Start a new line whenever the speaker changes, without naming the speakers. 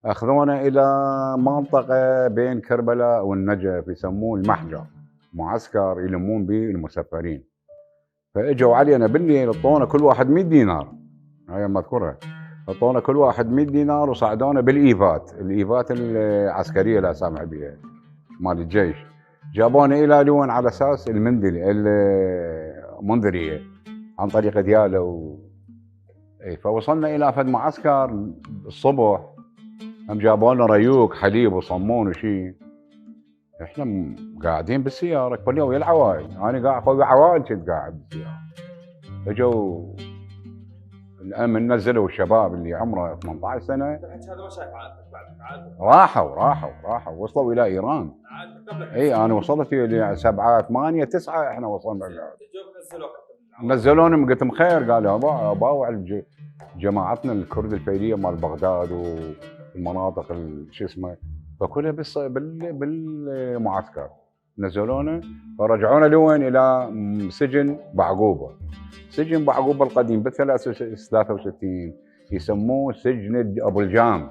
أخذونا إلى منطقة بين كربلاء والنجف يسموه المحجر، معسكر يلمون به المسافرين. فإجوا علينا بالليل اعطونا كل واحد 100 دينار، هاي مذكورة، اعطونا كل واحد 100 دينار وصعدونا بالإيفات، الإيفات العسكرية لا سامح بها مال الجيش. جابونا إلى لون على أساس المنذرية عن طريق ديالة فوصلنا إلى فد معسكر الصبح، هم جابوا لنا ريوق حليب وصمون وشي. احنا قاعدين بالسياره كل يوم ويا العوائل، انا قاعد ويا عوائل كنت قاعد بالسياره. اجوا الامن نزلوا الشباب اللي عمره 18 سنه.
هذا ما شايف عاد
راحوا وصلوا الى ايران. اي انا وصلت الى 7 8 9 احنا وصلنا. نزلوني قلت خير، قالوا باوع جماعتنا الكرد الفيليه مال بغداد والمناطق شو اسمه فكلها بالمعسكر. نزلونا فرجعونا لوين؟ الى سجن بعقوبه. سجن بعقوبه القديم بال 63 يسموه سجن ابو الجام.